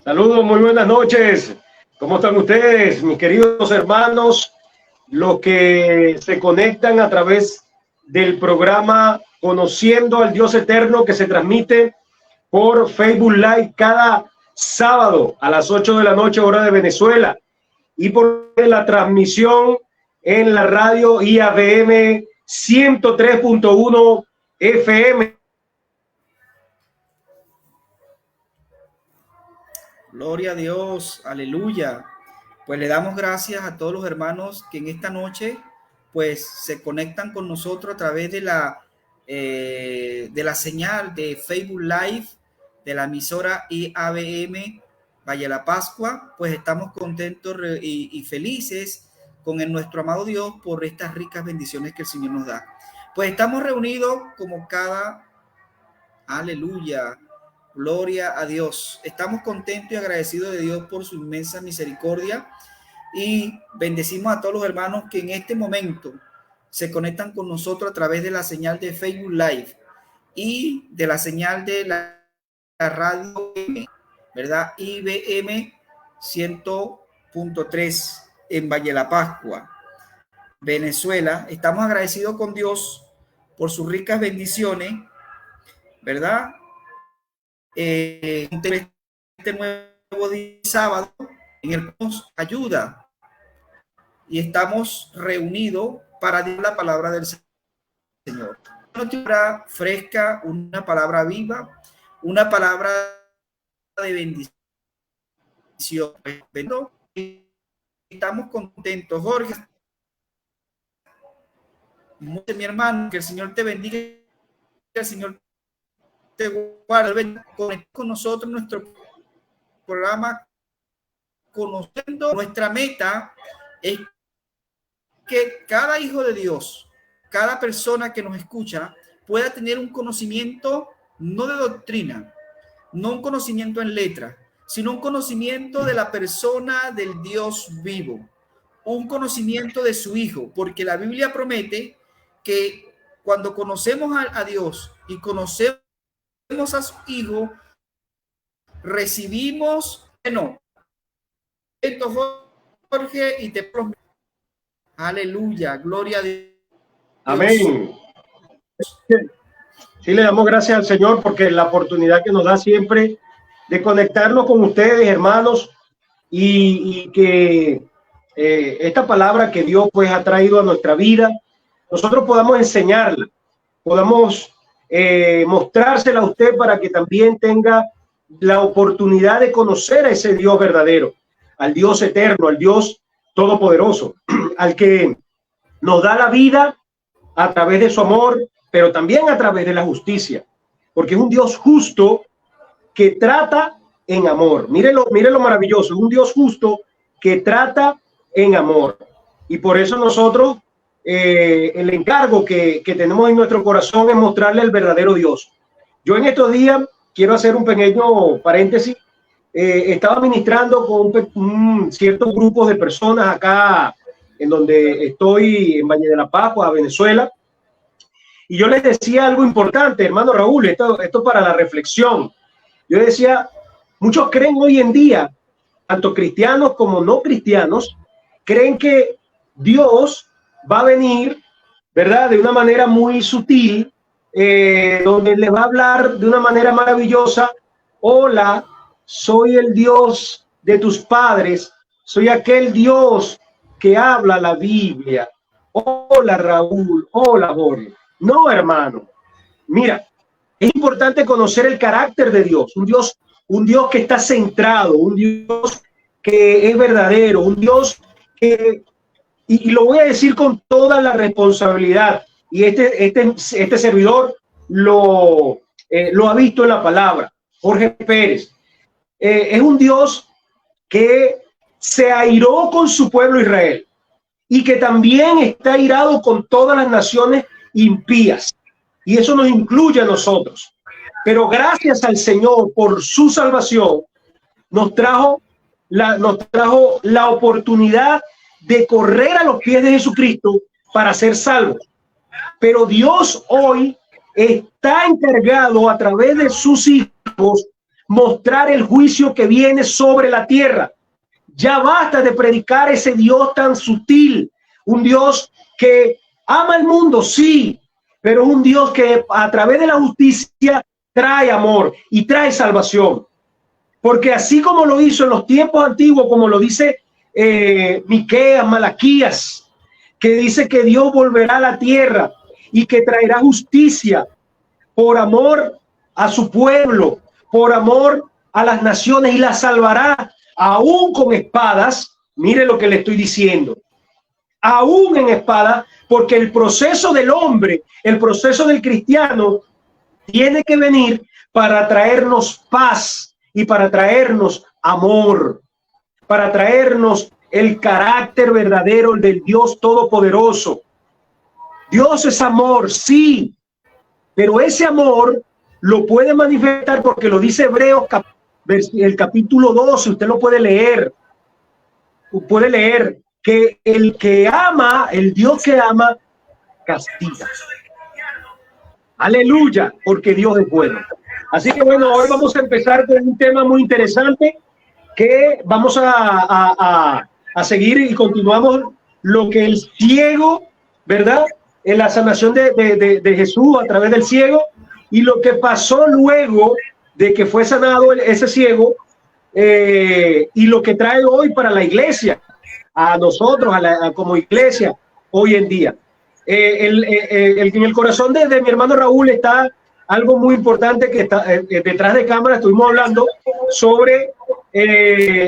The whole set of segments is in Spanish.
Saludos, muy buenas noches. ¿Cómo están ustedes, mis queridos hermanos? Los que se conectan a través del programa Conociendo al Dios Eterno, que se transmite por Facebook Live cada sábado a las 8 de la noche, hora de Venezuela, y por la transmisión en la radio IABM 103.1 FM. Gloria a Dios, aleluya. Pues le damos gracias a todos los hermanos que en esta noche pues se conectan con nosotros a través de la señal de Facebook Live de la emisora IABM Valle la Pascua. Pues estamos contentos y felices con nuestro amado Dios por estas ricas bendiciones que el Señor nos da. Pues estamos reunidos como aleluya. Gloria a Dios. Estamos contentos y agradecidos de Dios por su inmensa misericordia y bendecimos a todos los hermanos que en este momento se conectan con nosotros a través de la señal de Facebook Live y de la señal de la radio, ¿verdad? IBM 100.3 en Valle la Pascua, Venezuela. Estamos agradecidos con Dios por sus ricas bendiciones, ¿verdad? Este nuevo día sábado en el que nos ayuda y estamos reunidos para dar la palabra del Señor. Una palabra fresca, una palabra viva, una palabra de bendición. Estamos contentos, Jorge. Mi hermano, que el Señor te bendiga, que el Señor te guarda. Conecta con nosotros nuestro programa Conociendo. Nuestra meta es que cada hijo de Dios, cada persona que nos escucha, pueda tener un conocimiento no de doctrina, no un conocimiento en letra, sino un conocimiento de la persona del Dios vivo, un conocimiento de su Hijo, porque la Biblia promete que cuando conocemos a Dios y conocemos a su Hijo, recibimos, Jorge, y te prometo. Aleluya, gloria a Dios. Amén. Sí, le damos gracias al Señor porque la oportunidad que nos da siempre de conectarnos con ustedes, hermanos, y que esta palabra que Dios pues ha traído a nuestra vida, nosotros podamos enseñarla, podamos mostrársela a usted para que también tenga la oportunidad de conocer a ese Dios verdadero, al Dios eterno, al Dios todopoderoso, al que nos da la vida a través de su amor, pero también a través de la justicia, porque es un Dios justo que trata en amor. Mírenlo maravilloso, es un Dios justo que trata en amor. Y por eso nosotros, el encargo que tenemos en nuestro corazón es mostrarle el verdadero Dios. Yo en estos días quiero hacer un pequeño paréntesis. Estaba ministrando con un cierto grupo de personas acá en donde estoy, en Valle de la Pascua, Venezuela, y yo les decía algo importante, hermano Raúl, esto para la reflexión. Yo decía, muchos creen hoy en día, tanto cristianos como no cristianos, creen que Dios va a venir, ¿verdad?, de una manera muy sutil, donde les va a hablar de una manera maravillosa. Hola, soy el Dios de tus padres, soy aquel Dios que habla la Biblia. Hola Raúl, hola Jorge. No, hermano, mira, es importante conocer el carácter de Dios, un Dios que está centrado, un Dios que es verdadero, un Dios que, y lo voy a decir con toda la responsabilidad, y este servidor lo ha visto en la palabra, Jorge Pérez, es un Dios que se airó con su pueblo Israel y que también está airado con todas las naciones impías, y eso nos incluye a nosotros. Pero gracias al Señor por su salvación, nos trajo la oportunidad de correr a los pies de Jesucristo para ser salvos. Pero Dios hoy está encargado a través de sus hijos mostrar el juicio que viene sobre la tierra. Ya basta de predicar ese Dios tan sutil, un Dios que ama el mundo, sí, pero un Dios que a través de la justicia trae amor y trae salvación. Porque así como lo hizo en los tiempos antiguos, como lo dice Miqueas, Malaquías, que dice que Dios volverá a la tierra y que traerá justicia por amor a su pueblo, por amor a las naciones, y las salvará aún con espadas. Mire lo que le estoy diciendo, aún en espada, porque el proceso del hombre, el proceso del cristiano tiene que venir para traernos paz y para traernos amor, para traernos el carácter verdadero del Dios Todopoderoso. Dios es amor, sí, pero ese amor lo puede manifestar porque lo dice Hebreos, el capítulo 12, usted lo puede leer que el que ama, el Dios que ama, castiga. Aleluya, porque Dios es bueno. Así que bueno, hoy vamos a empezar con un tema muy interesante que vamos a seguir y continuamos lo que el ciego, ¿verdad? En la sanación de Jesús a través del ciego, y lo que pasó luego de que fue sanado ese ciego, y lo que trae hoy para la iglesia, a nosotros, como iglesia, hoy en día. En el corazón de mi hermano Raúl está algo muy importante que está detrás de cámara. Estuvimos hablando sobre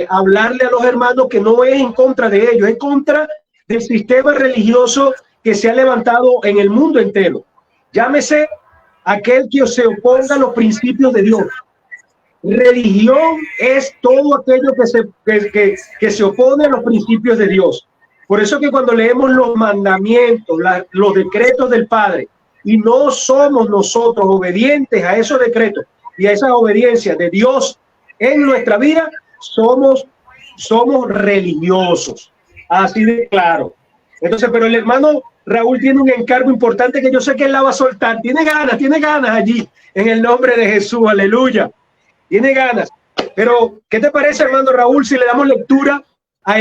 hablarle a los hermanos que no es en contra de ellos, es en contra del sistema religioso que se ha levantado en el mundo entero. Llámese aquel que se oponga a los principios de Dios. Religión es todo aquello que se opone a los principios de Dios. Por eso que cuando leemos los mandamientos, los decretos del Padre, y no somos nosotros obedientes a esos decretos y a esa obediencia de Dios en nuestra vida, somos religiosos. Así de claro. Entonces, pero el hermano Raúl tiene un encargo importante que yo sé que él la va a soltar. Tiene ganas allí, en el nombre de Jesús. Aleluya. Tiene ganas. Pero, ¿qué te parece, hermano Raúl, si le damos lectura a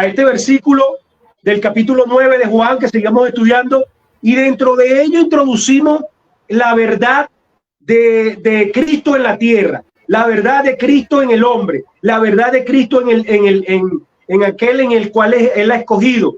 este versículo del capítulo 9 de Juan que sigamos estudiando, y dentro de ello introducimos la verdad de Cristo en la tierra, la verdad de Cristo en el hombre, la verdad de Cristo en aquel en el cual él ha escogido,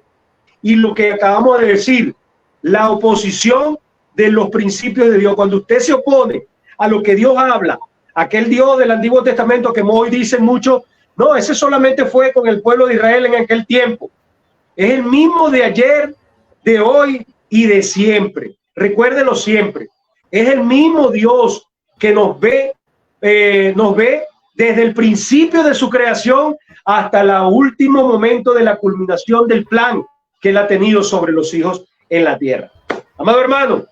y lo que acabamos de decir, la oposición de los principios de Dios. Cuando usted se opone a lo que Dios habla, aquel Dios del Antiguo Testamento que hoy dicen muchos, no, ese solamente fue con el pueblo de Israel en aquel tiempo. Es el mismo de ayer, de hoy y de siempre. Recuérdelo siempre. Es el mismo Dios que nos ve desde el principio de su creación hasta el último momento de la culminación del plan que él ha tenido sobre los hijos en la tierra. Amado hermano,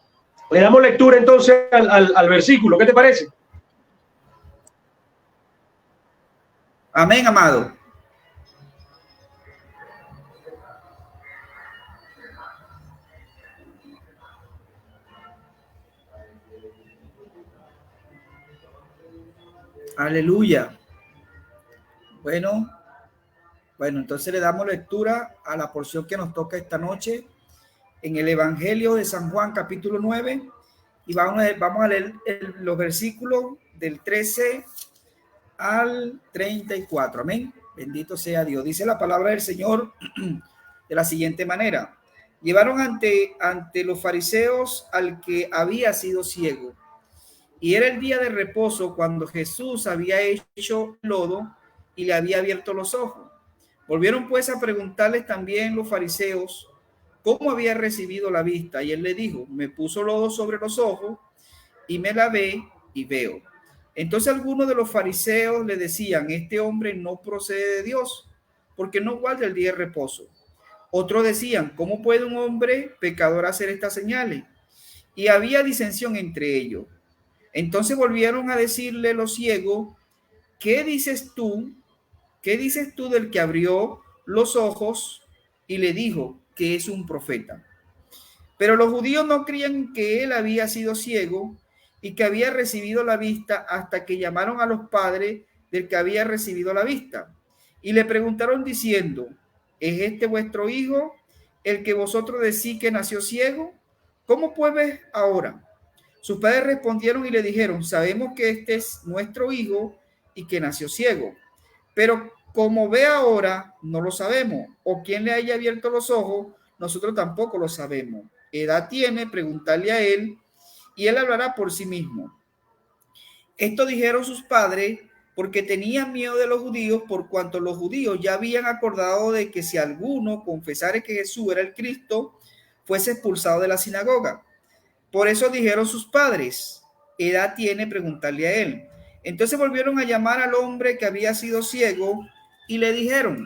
le damos lectura entonces al versículo. ¿Qué te parece? Amén, amado. Aleluya. Bueno, entonces le damos lectura a la porción que nos toca esta noche en el Evangelio de San Juan, capítulo 9, y vamos a leer los versículos del 13 al 34. Amén. Bendito sea Dios. Dice la palabra del Señor de la siguiente manera: llevaron ante los fariseos al que había sido ciego, y era el día de reposo cuando Jesús había hecho lodo y le había abierto los ojos. Volvieron pues a preguntarles también los fariseos cómo había recibido la vista, y él le dijo: me puso lodo sobre los ojos y me lavé y veo. Entonces algunos de los fariseos le decían: este hombre no procede de Dios, porque no guarda el día de reposo. Otros decían: ¿cómo puede un hombre pecador hacer estas señales? Y había disensión entre ellos. Entonces volvieron a decirle los ciegos: ¿qué dices tú? ¿Qué dices tú del que abrió los ojos? Y le dijo que es un profeta. Pero los judíos no creían que él había sido ciego, y que había recibido la vista, hasta que llamaron a los padres del que había recibido la vista. Y le preguntaron diciendo: ¿es este vuestro hijo, el que vosotros decís que nació ciego? ¿Cómo pues ves ahora? Sus padres respondieron y le dijeron: sabemos que este es nuestro hijo y que nació ciego, pero como ve ahora, no lo sabemos, o quién le haya abierto los ojos, nosotros tampoco lo sabemos. ¿Edad tiene? Preguntarle a él, y él hablará por sí mismo. Esto dijeron sus padres porque tenían miedo de los judíos, por cuanto los judíos ya habían acordado de que si alguno confesara que Jesús era el Cristo, fuese expulsado de la sinagoga. Por eso dijeron sus padres: ¿edad tiene? Preguntarle a él. Entonces volvieron a llamar al hombre que había sido ciego y le dijeron: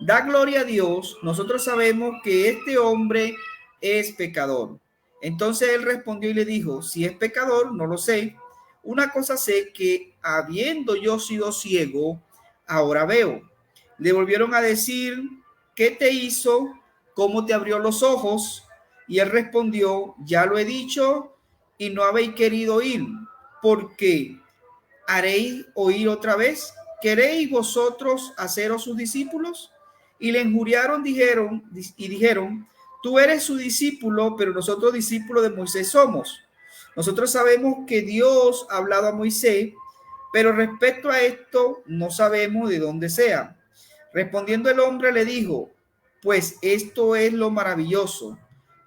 da gloria a Dios, nosotros sabemos que este hombre es pecador. Entonces él respondió y le dijo: si es pecador, no lo sé. Una cosa sé, que habiendo yo sido ciego, ahora veo. Le volvieron a decir: ¿qué te hizo? ¿Cómo te abrió los ojos? Y él respondió: ya lo he dicho y no habéis querido oír. ¿Por qué? ¿Haréis oír otra vez? ¿Queréis vosotros haceros sus discípulos? Y le injuriaron, dijeron: tú eres su discípulo, pero nosotros discípulos de Moisés somos. Nosotros sabemos que Dios ha hablado a Moisés, pero respecto a esto no sabemos de dónde sea. Respondiendo el hombre le dijo: pues esto es lo maravilloso,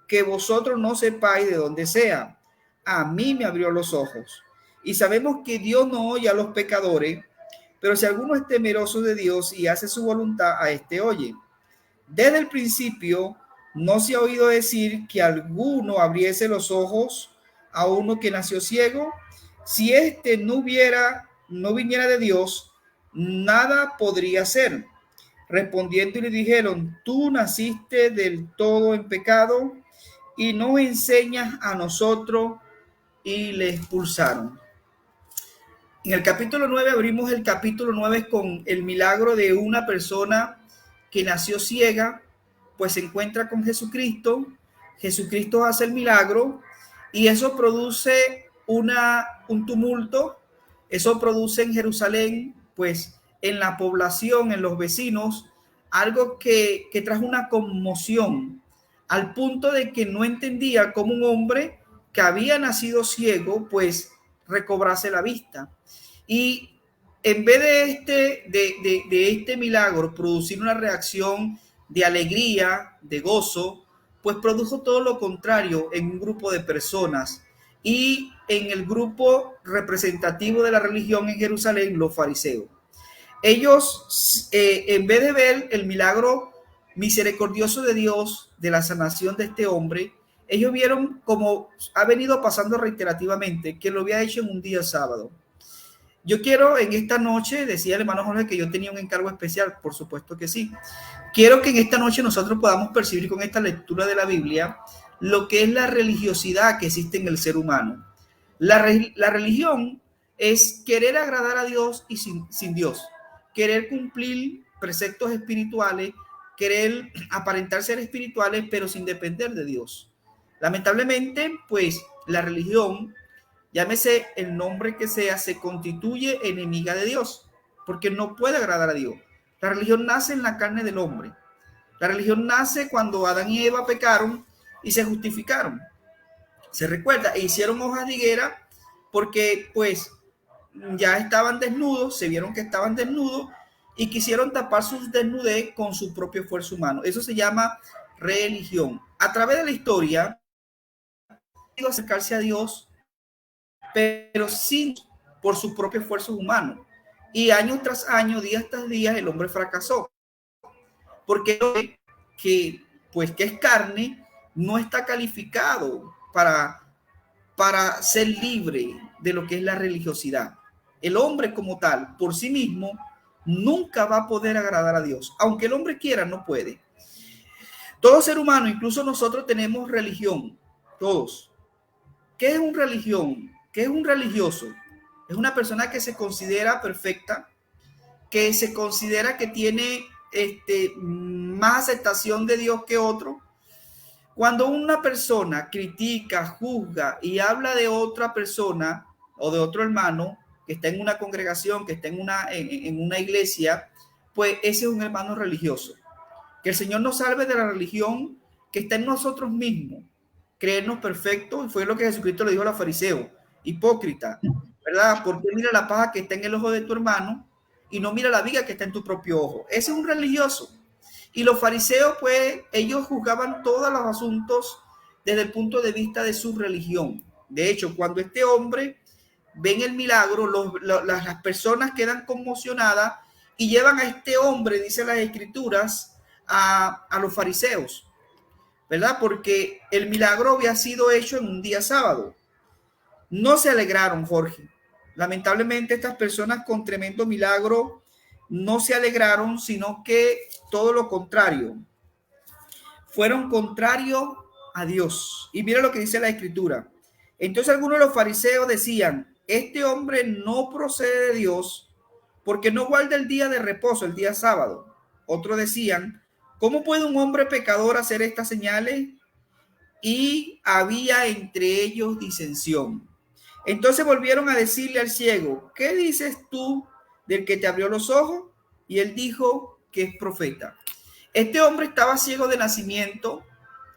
que vosotros no sepáis de dónde sea. A mí me abrió los ojos. Y sabemos que Dios no oye a los pecadores, pero si alguno es temeroso de Dios y hace su voluntad, a este oye. Desde el principio no se ha oído decir que alguno abriese los ojos a uno que nació ciego. Si éste no viniera de Dios, nada podría ser. Respondiendo y le dijeron: tú naciste del todo en pecado y nos enseñas a nosotros. Y le expulsaron. En el capítulo 9 abrimos el capítulo 9 con el milagro de una persona que nació ciega, pues se encuentra con Jesucristo. Jesucristo hace el milagro y eso produce un tumulto. Eso produce en Jerusalén, pues en la población, en los vecinos, algo que trajo una conmoción, al punto de que no entendía cómo un hombre que había nacido ciego, pues recobrase la vista. Y en vez de este milagro producir una reacción de alegría, de gozo, pues produjo todo lo contrario en un grupo de personas y en el grupo representativo de la religión en Jerusalén, los fariseos. Ellos, en vez de ver el milagro misericordioso de Dios de la sanación de este hombre, ellos vieron, como ha venido pasando reiterativamente, que lo había hecho en un día sábado. Yo quiero en esta noche, decía el hermano Jorge que yo tenía un encargo especial, por supuesto que sí. Quiero que en esta noche nosotros podamos percibir con esta lectura de la Biblia lo que es la religiosidad que existe en el ser humano. La religión es querer agradar a Dios y sin Dios, querer cumplir preceptos espirituales, querer aparentar ser espirituales, pero sin depender de Dios. Lamentablemente, pues la religión, llámese el nombre que sea, se constituye enemiga de Dios, porque no puede agradar a Dios. La religión nace en la carne del hombre. La religión nace cuando Adán y Eva pecaron y se justificaron. Se recuerda, e hicieron hojas de higuera porque pues ya estaban desnudos, se vieron que estaban desnudos y quisieron tapar sus desnudez con su propio esfuerzo humano. Eso se llama religión. A través de la historia, acercarse a Dios, pero sin por sus propios esfuerzos humanos. Y año tras año, día tras día, el hombre fracasó. Porque que es carne, no está calificado para ser libre de lo que es la religiosidad. El hombre como tal, por sí mismo, nunca va a poder agradar a Dios. Aunque el hombre quiera, no puede. Todo ser humano, incluso nosotros, tenemos religión. Todos. ¿Qué es una religión? ¿Qué es un religioso? Es una persona que se considera perfecta, que se considera que tiene más aceptación de Dios que otro. Cuando una persona critica, juzga y habla de otra persona o de otro hermano que está en una congregación, que está en una iglesia, pues ese es un hermano religioso. Que el Señor nos salve de la religión que está en nosotros mismos, creernos perfectos, y fue lo que Jesucristo le dijo a los fariseos: hipócrita, ¿verdad? Porque mira la paja que está en el ojo de tu hermano y no mira la viga que está en tu propio ojo. Ese es un religioso. Y los fariseos, pues, ellos juzgaban todos los asuntos desde el punto de vista de su religión. De hecho, cuando este hombre ven el milagro, las personas quedan conmocionadas y llevan a este hombre, dice las escrituras, a los fariseos, ¿verdad? Porque el milagro había sido hecho en un día sábado. No se alegraron, Jorge. Lamentablemente estas personas con tremendo milagro no se alegraron, sino que todo lo contrario. Fueron contrarios a Dios. Y mira lo que dice la escritura. Entonces algunos de los fariseos decían: este hombre no procede de Dios porque no guarda el día de reposo, el día sábado. Otros decían: ¿cómo puede un hombre pecador hacer estas señales? Y había entre ellos disensión. Entonces volvieron a decirle al ciego: ¿qué dices tú del que te abrió los ojos? Y él dijo que es profeta. Este hombre estaba ciego de nacimiento,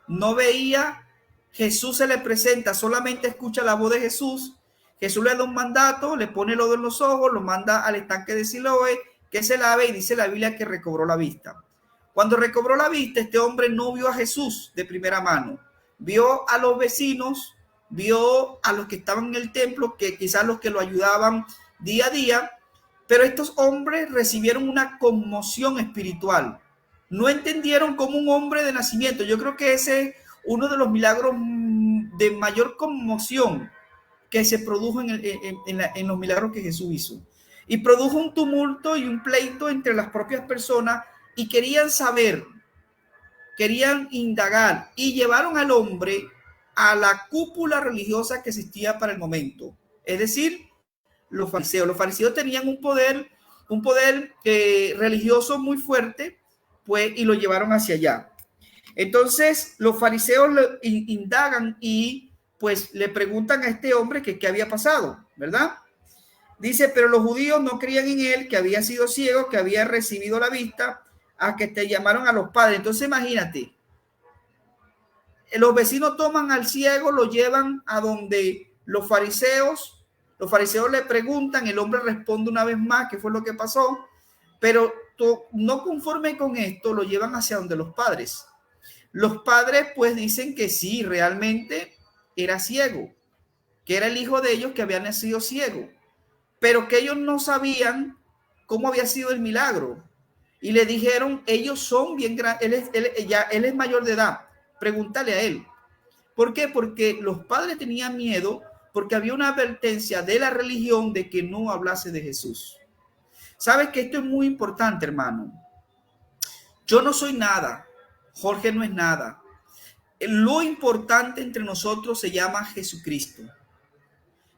no veía. Jesús se le presenta, solamente escucha la voz de Jesús. Jesús le da un mandato, le pone lodo en los ojos, lo manda al estanque de Siloé, que se lave, y dice la Biblia que recobró la vista. Cuando recobró la vista, este hombre no vio a Jesús de primera mano, vio a los vecinos, vio a los que estaban en el templo, que quizás los que lo ayudaban día a día, pero estos hombres recibieron una conmoción espiritual. No entendieron como un hombre de nacimiento. Yo creo que ese es uno de los milagros de mayor conmoción que se produjo en los milagros que Jesús hizo. Y produjo un tumulto y un pleito entre las propias personas, y querían saber, querían indagar, y llevaron al hombre a la cúpula religiosa que existía para el momento. Es decir, los fariseos. Los fariseos tenían un poder religioso muy fuerte, pues, y lo llevaron hacia allá. Entonces los fariseos indagan y pues le preguntan a este hombre que qué había pasado, ¿verdad? Dice: pero los judíos no creían en él, que había sido ciego, que había recibido la vista, a que te llamaron a los padres. Entonces imagínate, los vecinos toman al ciego, lo llevan a donde los fariseos le preguntan, el hombre responde una vez más qué fue lo que pasó, pero no conforme con esto, lo llevan hacia donde los padres. Los padres pues dicen que sí, realmente era ciego, que era el hijo de ellos que había nacido ciego, pero que ellos no sabían cómo había sido el milagro. Y le dijeron: ellos son bien grandes, él es mayor de edad, pregúntale a él. ¿Por qué? Porque los padres tenían miedo, porque había una advertencia de la religión de que no hablase de Jesús. ¿Sabes que esto es muy importante, hermano? Yo no soy nada, Jorge no es nada. Lo importante entre nosotros se llama Jesucristo.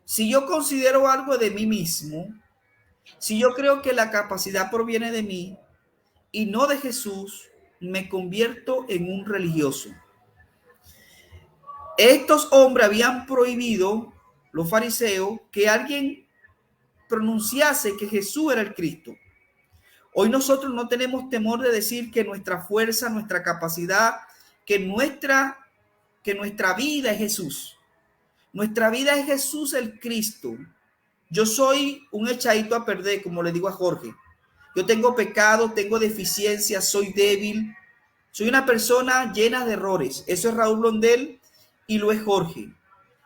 Si yo considero algo de mí mismo, si yo creo que la capacidad proviene de mí y no de Jesús, me convierto en un religioso. Estos hombres habían prohibido, los fariseos, que alguien pronunciase que Jesús era el Cristo. Hoy nosotros no tenemos temor de decir que nuestra fuerza, nuestra capacidad, que nuestra vida es Jesús. Nuestra vida es Jesús el Cristo. Yo soy un echadito a perder, como le digo a Jorge. Yo tengo pecado, tengo deficiencias, soy débil. Soy una persona llena de errores. Eso es Raúl Blondel y lo es Jorge.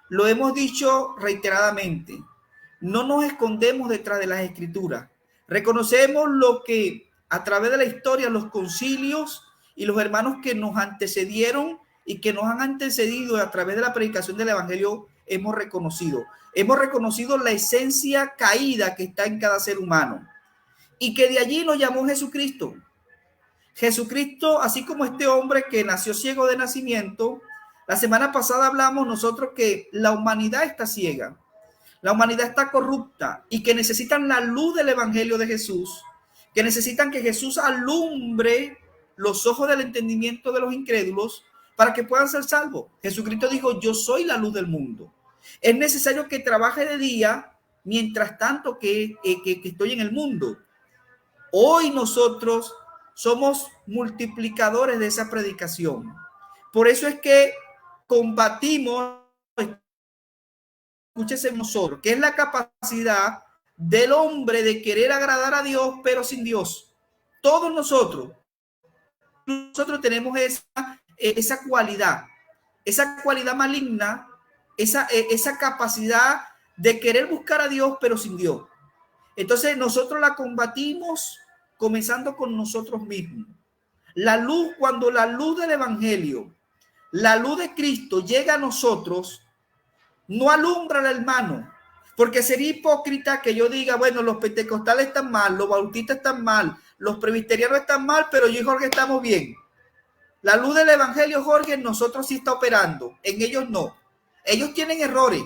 Lo hemos dicho reiteradamente. No nos escondemos detrás de las escrituras. Reconocemos lo que a través de la historia, los concilios y los hermanos que nos antecedieron y que nos han antecedido a través de la predicación del evangelio hemos reconocido. Hemos reconocido la esencia caída que está en cada ser humano y que de allí lo llamó Jesucristo. Jesucristo, así como este hombre que nació ciego de nacimiento. La semana pasada hablamos nosotros que la humanidad está ciega. La humanidad está corrupta y que necesitan la luz del evangelio de Jesús, que necesitan que Jesús alumbre los ojos del entendimiento de los incrédulos para que puedan ser salvos. Jesucristo dijo, yo soy la luz del mundo. Es necesario que trabaje de día, mientras tanto que estoy en el mundo. Hoy nosotros somos multiplicadores de esa predicación. Por eso es que combatimos, escúchese nosotros, que es la capacidad del hombre de querer agradar a Dios, pero sin Dios. Todos nosotros tenemos esa cualidad maligna, esa capacidad de querer buscar a Dios, pero sin Dios. Entonces nosotros la combatimos comenzando con nosotros mismos. La luz, cuando la luz del evangelio, la luz de Cristo llega a nosotros, no alumbra al hermano, porque sería hipócrita que yo diga, bueno, los pentecostales están mal, los bautistas están mal, los presbiterianos están mal, pero yo y Jorge estamos bien. La luz del evangelio, Jorge, en nosotros sí está operando, en ellos no. Ellos tienen errores.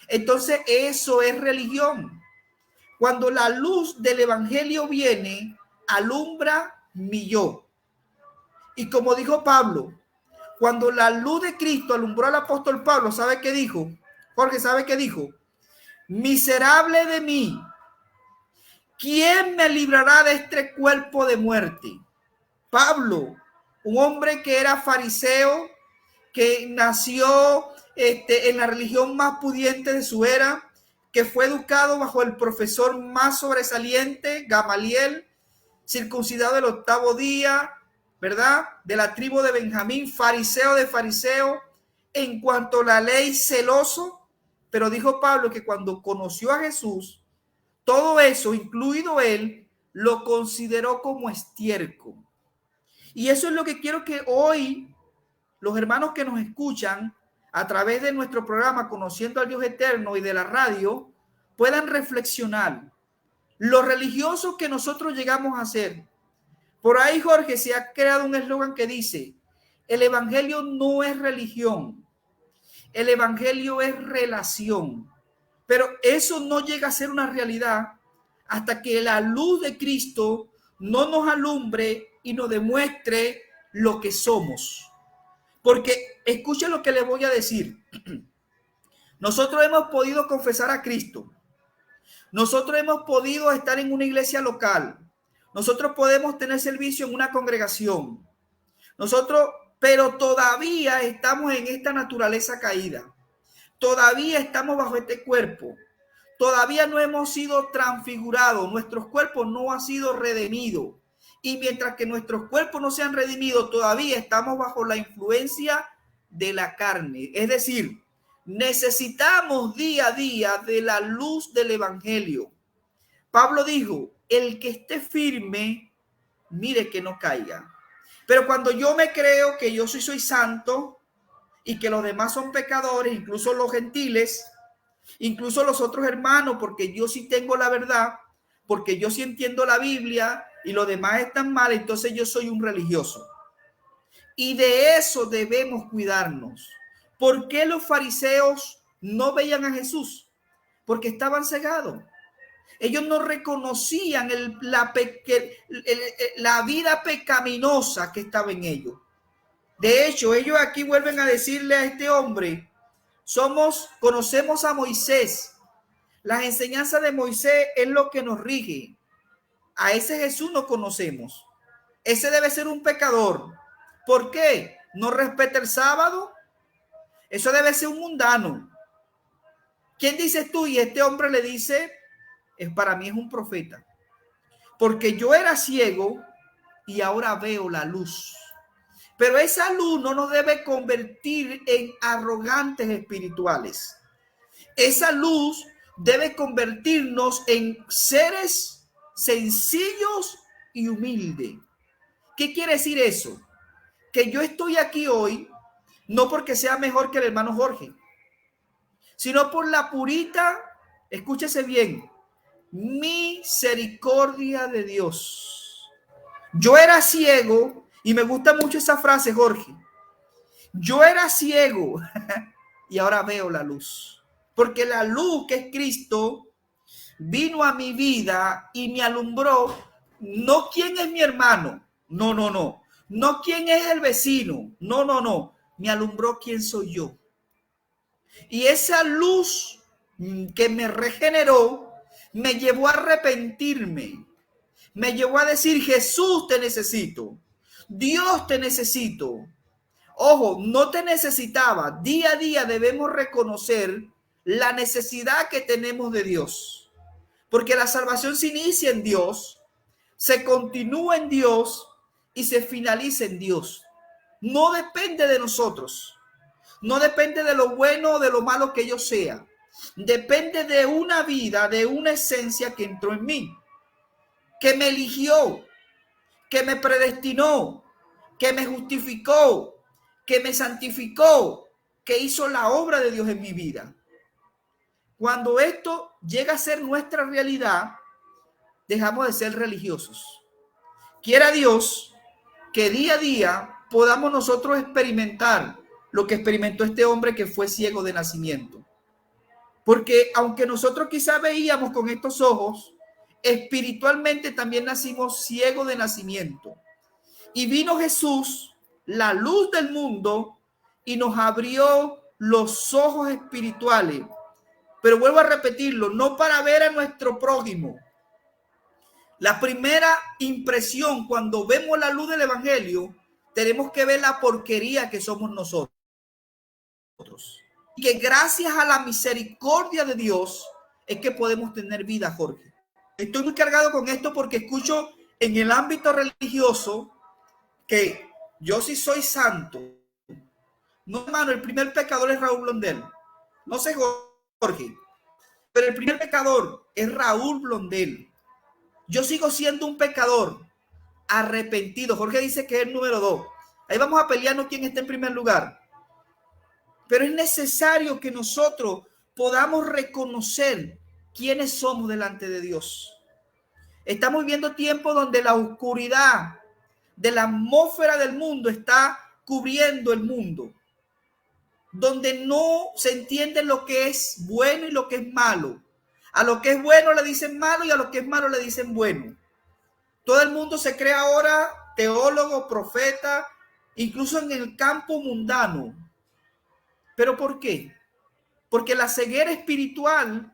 Entonces eso es religión. Cuando la luz del evangelio viene, alumbra mi yo. Y como dijo Pablo, cuando la luz de Cristo alumbró al apóstol Pablo, ¿sabe qué dijo? Jorge, ¿sabe qué dijo? Miserable de mí, ¿quién me librará de este cuerpo de muerte? Pablo, un hombre que era fariseo, que nació en la religión más pudiente de su era, que fue educado bajo el profesor más sobresaliente, Gamaliel, circuncidado el 8º día, ¿verdad? De la tribu de Benjamín, fariseo de fariseo, en cuanto a la ley, celoso. Pero dijo Pablo que cuando conoció a Jesús, todo eso, incluido él, lo consideró como estiércol. Y eso es lo que quiero que hoy los hermanos que nos escuchan a través de nuestro programa Conociendo al Dios Eterno y de la radio puedan reflexionar. Lo religioso que nosotros llegamos a ser. Por ahí, Jorge, se ha creado un eslogan que dice, el evangelio no es religión, el evangelio es relación. Pero eso no llega a ser una realidad hasta que la luz de Cristo no nos alumbre y nos demuestre lo que somos. Porque escuchen lo que les voy a decir. Nosotros hemos podido confesar a Cristo. Nosotros hemos podido estar en una iglesia local. Nosotros podemos tener servicio en una congregación. Pero todavía estamos en esta naturaleza caída. Todavía estamos bajo este cuerpo. Todavía no hemos sido transfigurados. Nuestros cuerpos no han sido redimidos. Y mientras que nuestros cuerpos no se han redimido, todavía estamos bajo la influencia de la carne. Es decir, necesitamos día a día de la luz del evangelio. Pablo dijo, el que esté firme, mire que no caiga. Pero cuando yo me creo que yo soy santo y que los demás son pecadores, incluso los gentiles, incluso los otros hermanos, porque yo sí tengo la verdad, porque yo sí entiendo la Biblia y los demás están mal, entonces yo soy un religioso. Y de eso debemos cuidarnos. ¿Por qué los fariseos no veían a Jesús? Porque estaban cegados. Ellos no reconocían la vida pecaminosa que estaba en ellos. De hecho, ellos aquí vuelven a decirle a este hombre, conocemos a Moisés. Las enseñanzas de Moisés es lo que nos rige. A ese Jesús no conocemos. Ese debe ser un pecador. ¿Por qué? ¿No respeta el sábado? Eso debe ser un mundano. ¿Quién dices tú? Y este hombre le dice, para mí es un profeta. Porque yo era ciego y ahora veo la luz. Pero esa luz no nos debe convertir en arrogantes espirituales. Esa luz debe convertirnos en seres sencillos y humildes. ¿Qué quiere decir eso? Que yo estoy aquí hoy no porque sea mejor que el hermano Jorge, sino por la purita, escúchese bien, misericordia de Dios. Yo era ciego, y me gusta mucho esa frase, Jorge. Yo era ciego y ahora veo la luz. Porque la luz que es Cristo vino a mi vida y me alumbró. No quién es mi hermano. No quién es el vecino. No. me alumbró quién soy yo. Y esa luz que me regeneró me llevó a arrepentirme. Me llevó a decir, Jesús, te necesito. Dios, te necesito. Ojo, no te necesitaba. Día a día debemos reconocer la necesidad que tenemos de Dios. Porque la salvación se inicia en Dios, se continúa en Dios y se finaliza en Dios. No depende de nosotros. No depende de lo bueno o de lo malo que yo sea. Depende de una vida, de una esencia que entró en mí, que me eligió, que me predestinó, que me justificó, que me santificó, que hizo la obra de Dios en mi vida. Cuando esto llega a ser nuestra realidad, dejamos de ser religiosos. Quiera Dios que día a día podamos nosotros experimentar lo que experimentó este hombre que fue ciego de nacimiento. Porque aunque nosotros quizá veíamos con estos ojos, espiritualmente también nacimos ciegos de nacimiento. Y vino Jesús, la luz del mundo, y nos abrió los ojos espirituales. Pero vuelvo a repetirlo, no para ver a nuestro prójimo. La primera impresión cuando vemos la luz del evangelio, tenemos que ver la porquería que somos nosotros. Y que gracias a la misericordia de Dios es que podemos tener vida, Jorge. Estoy muy cargado con esto porque escucho en el ámbito religioso que yo sí soy santo. No, hermano, el primer pecador es Raúl Blondel. No sé, Jorge, pero el primer pecador es Raúl Blondel. Yo sigo siendo un pecador arrepentido. Jorge dice que es el número 2. Ahí vamos a pelearnos quién está en primer lugar. Pero es necesario que nosotros podamos reconocer quiénes somos delante de Dios. Estamos viviendo tiempos donde la oscuridad de la atmósfera del mundo está cubriendo el mundo, donde no se entiende lo que es bueno y lo que es malo. A lo que es bueno le dicen malo y a lo que es malo le dicen bueno. Todo el mundo se cree ahora teólogo, profeta, incluso en el campo mundano. ¿Pero por qué? Porque la ceguera espiritual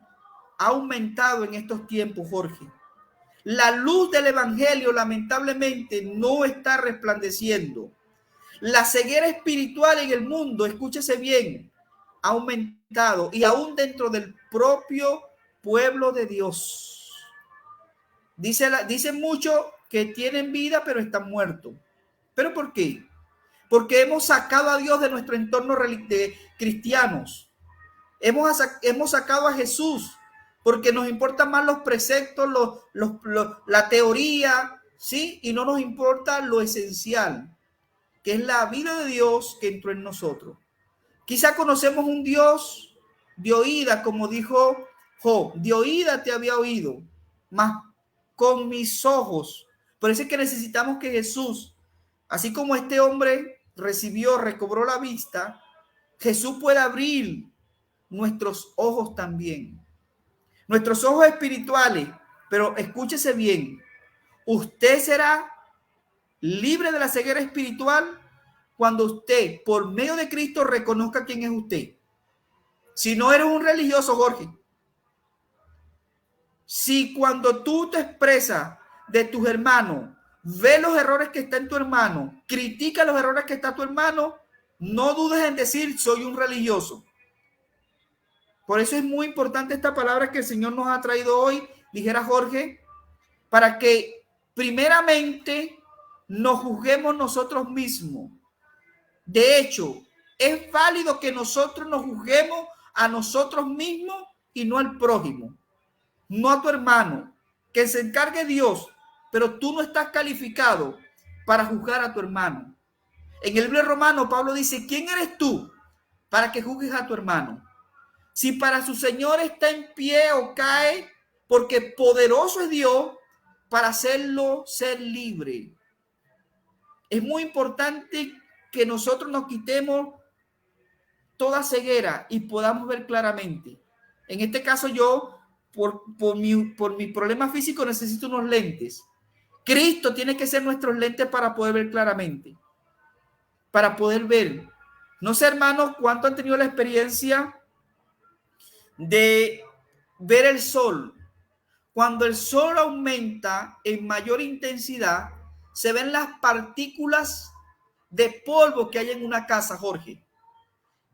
ha aumentado en estos tiempos, Jorge. La luz del evangelio lamentablemente no está resplandeciendo. La ceguera espiritual en el mundo, escúchese bien, ha aumentado y aún dentro del propio pueblo de Dios. Dicen mucho que tienen vida pero están muertos. ¿Pero por qué? Porque hemos sacado a Dios de nuestro entorno de cristianos. Hemos sacado a Jesús porque nos importan más los preceptos, la teoría, ¿sí? Y no nos importa lo esencial, que es la vida de Dios que entró en nosotros. Quizá conocemos un Dios de oída, como dijo Job, de oída te había oído, mas con mis ojos. Por eso es que necesitamos que Jesús, así como este hombre recobró la vista, Jesús pueda abrir nuestros ojos también. Nuestros ojos espirituales. Pero escúchese bien, usted será libre de la ceguera espiritual cuando usted, por medio de Cristo, reconozca quién es usted. Si no eres un religioso, Jorge. Si cuando tú te expresas de tus hermanos, ve los errores que está en tu hermano, critica los errores que está tu hermano, no dudes en decir, soy un religioso. Por eso es muy importante esta palabra que el Señor nos ha traído hoy, dijera Jorge, para que primeramente nos juzguemos nosotros mismos. De hecho, es válido que nosotros nos juzguemos a nosotros mismos y no al prójimo, no a tu hermano, que se encargue Dios, pero tú no estás calificado para juzgar a tu hermano. En el libro romano, Pablo dice, ¿quién eres tú para que juzgues a tu hermano? Si para su Señor está en pie o cae, porque poderoso es Dios para hacerlo ser libre. Es muy importante que nosotros nos quitemos toda ceguera y podamos ver claramente. En este caso yo, por mi problema físico, necesito unos lentes. Cristo tiene que ser nuestros lentes para poder ver claramente, para poder ver. No sé, hermanos, cuánto han tenido la experiencia de ver el sol. Cuando el sol aumenta en mayor intensidad, se ven las partículas de polvo que hay en una casa, Jorge.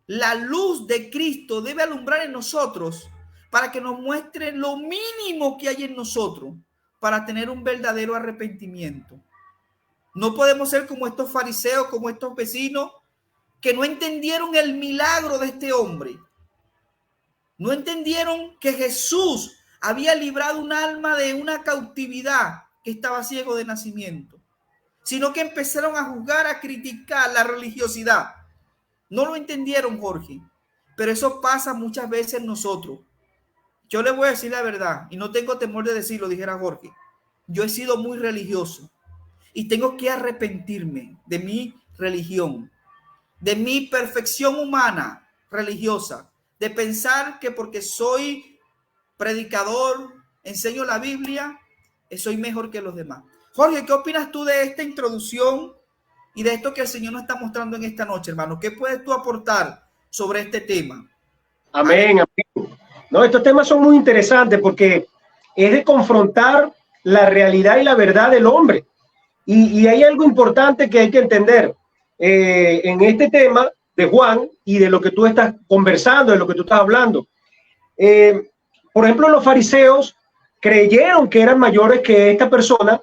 La luz de Cristo debe alumbrar en nosotros para que nos muestre lo mínimo que hay en nosotros para tener un verdadero arrepentimiento. No podemos ser como estos fariseos, como estos vecinos que no entendieron el milagro de este hombre. No entendieron que Jesús había librado un alma de una cautividad que estaba ciego de nacimiento, sino que empezaron a juzgar, a criticar la religiosidad. No lo entendieron, Jorge, pero eso pasa muchas veces en nosotros. Yo le voy a decir la verdad y no tengo temor de decirlo, dijera Jorge. Yo he sido muy religioso y tengo que arrepentirme de mi religión, de mi perfección humana religiosa, de pensar que porque soy predicador, enseño la Biblia, soy mejor que los demás. Jorge, ¿qué opinas tú de esta introducción y de esto que el Señor nos está mostrando en esta noche, hermano? ¿Qué puedes tú aportar sobre este tema? Amén, amén. No, estos temas son muy interesantes porque es de confrontar la realidad y la verdad del hombre. Y hay algo importante que hay que entender en este tema de Juan y de lo que tú estás conversando, de lo que tú estás hablando. Por ejemplo, los fariseos creyeron que eran mayores que esta persona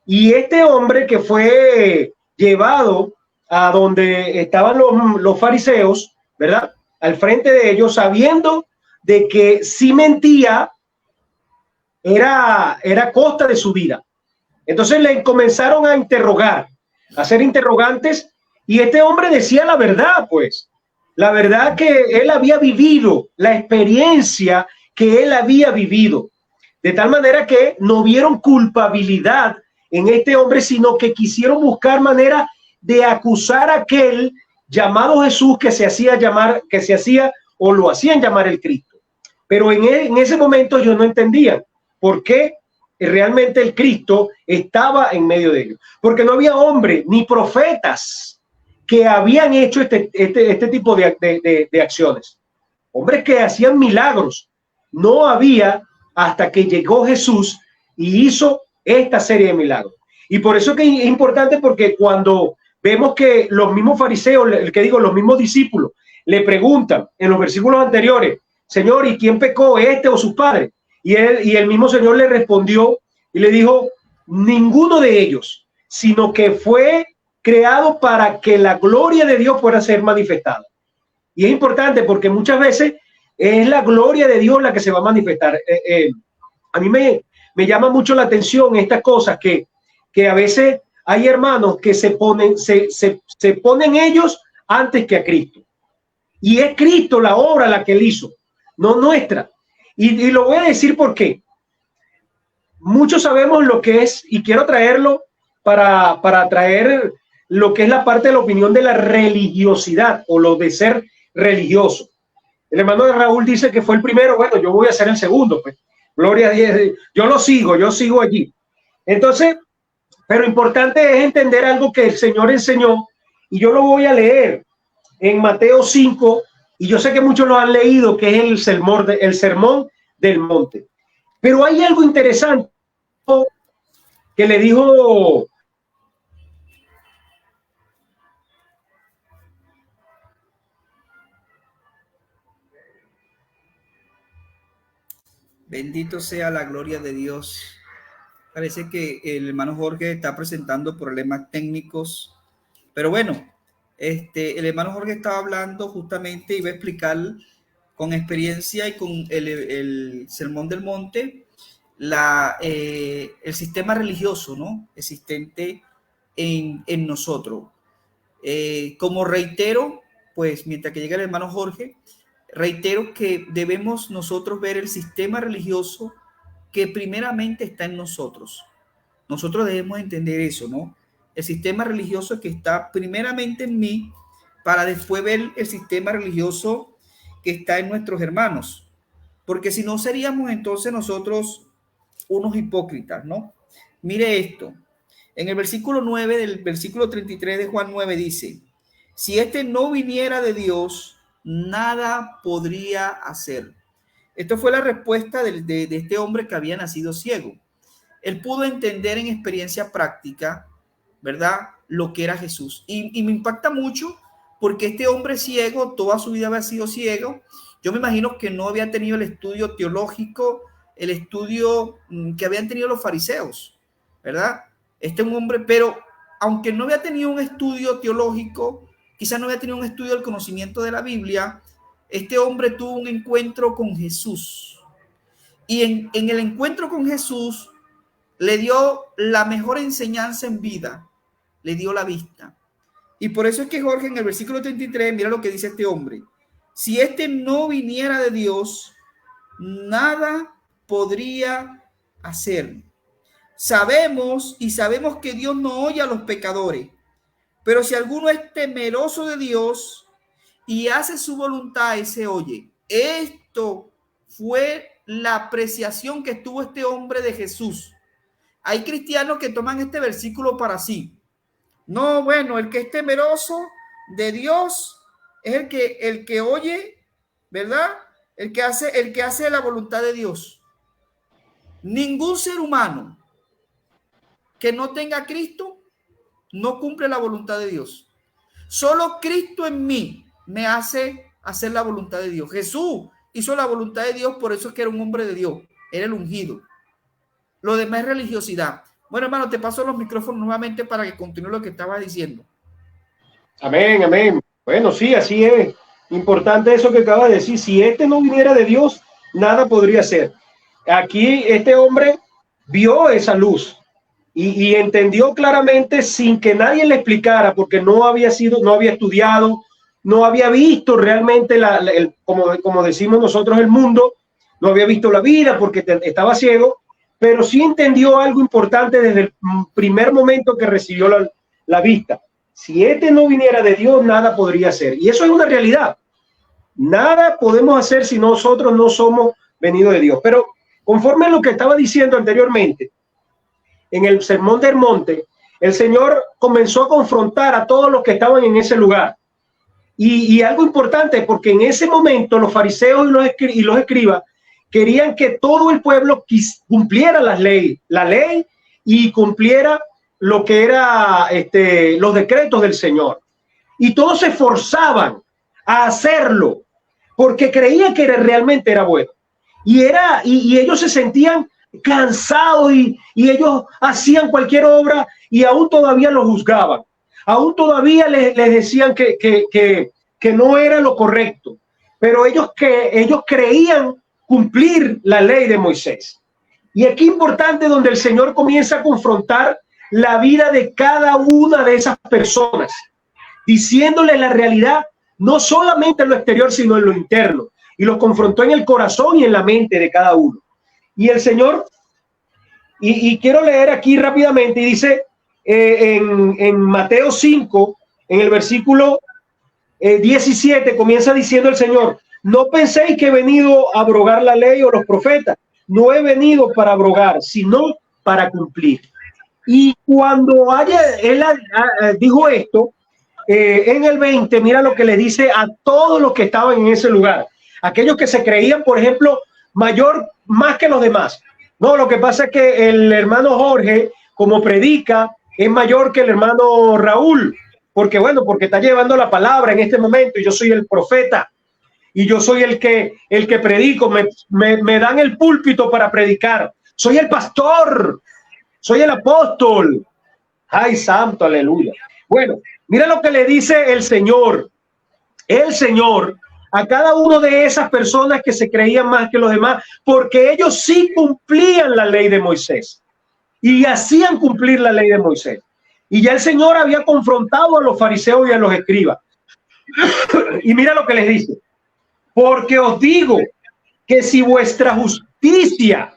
y este hombre que fue llevado a donde estaban los fariseos, ¿verdad? Al frente de ellos, sabiendo de que si mentía, era a costa de su vida. Entonces le comenzaron a interrogar, a hacer interrogantes, y este hombre decía la verdad, pues, la verdad que él había vivido, la experiencia que él había vivido, de tal manera que no vieron culpabilidad en este hombre, sino que quisieron buscar manera de acusar a aquel llamado Jesús que se hacía llamar, que se hacía o lo hacían llamar el Cristo. Pero en ese momento ellos no entendían por qué realmente el Cristo estaba en medio de ellos, porque no había hombre ni profetas que habían hecho este tipo de acciones, hombres que hacían milagros. No había hasta que llegó Jesús y hizo esta serie de milagros. Y por eso que es importante, porque cuando vemos que los mismos fariseos, los mismos discípulos le preguntan en los versículos anteriores, Señor, ¿y quién pecó, este o sus padres? Y el mismo Señor le respondió y le dijo, ninguno de ellos, sino que fue creado para que la gloria de Dios pueda ser manifestada. Y es importante porque muchas veces es la gloria de Dios la que se va a manifestar. A mí me llama mucho la atención estas cosas que a veces hay hermanos que se ponen ellos antes que a Cristo. Y es Cristo la obra la que él hizo, no nuestra. Y lo voy a decir porque muchos sabemos lo que es, y quiero traerlo para traer lo que es la parte de la opinión de la religiosidad o lo de ser religioso. El hermano de Raúl dice que fue el primero, bueno, yo voy a ser el segundo, pues, gloria a Dios, yo sigo allí. Entonces, pero importante es entender algo que el Señor enseñó, y yo lo voy a leer en Mateo 5, y yo sé que muchos lo han leído, que es el sermón del monte. Pero hay algo interesante que le dijo Bendito sea la gloria de Dios. Parece que el hermano Jorge está presentando problemas técnicos, pero bueno, el hermano Jorge estaba hablando justamente y va a explicar con experiencia y con el Sermón del Monte el sistema religioso, ¿no?, existente en nosotros. Como reitero, pues mientras que llega el hermano Jorge, reitero que debemos nosotros ver el sistema religioso que primeramente está en nosotros. Nosotros debemos entender eso, ¿no? El sistema religioso que está primeramente en mí, para después ver el sistema religioso que está en nuestros hermanos. Porque si no, seríamos entonces nosotros unos hipócritas, ¿no? Mire esto. En el versículo 9 del versículo 33 de Juan 9 dice, Si este no viniera de Dios, nada podría hacer. Esto fue la respuesta de este hombre que había nacido ciego. Él pudo entender en experiencia práctica, ¿verdad?, lo que era Jesús. Y me impacta mucho porque este hombre ciego, toda su vida había sido ciego. Yo me imagino que no había tenido el estudio teológico, el estudio que habían tenido los fariseos, ¿verdad? Este es un hombre, pero aunque no había tenido un estudio teológico, quizás no había tenido un estudio del conocimiento de la Biblia, este hombre tuvo un encuentro con Jesús. Y en el encuentro con Jesús le dio la mejor enseñanza en vida, le dio la vista. Y por eso es que Jorge, en el versículo 33, mira lo que dice este hombre: si este no viniera de Dios, nada podría hacer. Sabemos que Dios no oye a los pecadores, pero si alguno es temeroso de Dios y hace su voluntad, ese oye. Esto fue la apreciación que tuvo este hombre de Jesús. Hay cristianos que toman este versículo para sí. No, bueno, el que es temeroso de Dios es el que oye, ¿verdad? El que hace la voluntad de Dios. Ningún ser humano que no tenga a Cristo no cumple la voluntad de Dios. Solo Cristo en mí me hace hacer la voluntad de Dios. Jesús hizo la voluntad de Dios, por eso es que era un hombre de Dios, era el ungido. Lo demás es religiosidad. Bueno, hermano, te paso los micrófonos nuevamente para que continúe lo que estabas diciendo. Amén, amén. Bueno, sí, así es. Importante eso que acabas de decir. Si este no viniera de Dios, nada podría ser. Aquí este hombre vio esa luz y entendió claramente sin que nadie le explicara, porque no había estudiado, no había visto realmente como decimos nosotros, el mundo, no había visto la vida porque estaba ciego, pero sí entendió algo importante desde el primer momento que recibió la vista. Si este no viniera de Dios, nada podría hacer. Y eso es una realidad. Nada podemos hacer si nosotros no somos venidos de Dios. Pero conforme a lo que estaba diciendo anteriormente, en el Sermón del Monte, el Señor comenzó a confrontar a todos los que estaban en ese lugar. Y algo importante, porque en ese momento los fariseos y los escribas querían que todo el pueblo cumpliera la ley y cumpliera lo que era los decretos del Señor. Y todos se esforzaban a hacerlo porque creían que realmente era bueno. Y ellos se sentían cansados y ellos hacían cualquier obra y aún todavía lo juzgaban. Aún todavía les decían que no era lo correcto. Pero ellos creían cumplir la ley de Moisés. Y aquí importante donde el Señor comienza a confrontar la vida de cada una de esas personas, diciéndole la realidad, no solamente en lo exterior, sino en lo interno. Y los confrontó en el corazón y en la mente de cada uno. Y el Señor, y quiero leer aquí rápidamente, y dice en Mateo 5, en el versículo 17, comienza diciendo el Señor: no penséis que he venido a abrogar la ley o los profetas. No he venido para abrogar, sino para cumplir. Y cuando él dijo esto, en el 20, mira lo que le dice a todos los que estaban en ese lugar. Aquellos que se creían, por ejemplo, más que los demás. No, lo que pasa es que el hermano Jorge, como predica, es mayor que el hermano Raúl. Porque está llevando la palabra en este momento y yo soy el profeta. Y yo soy el que predico, me dan el púlpito para predicar. Soy el pastor, soy el apóstol. Ay, santo, aleluya. Bueno, mira lo que le dice el Señor a cada uno de esas personas que se creían más que los demás, porque ellos sí cumplían la ley de Moisés y hacían cumplir la ley de Moisés. Y ya el Señor había confrontado a los fariseos y a los escribas. Y mira lo que les dice: porque os digo que si vuestra justicia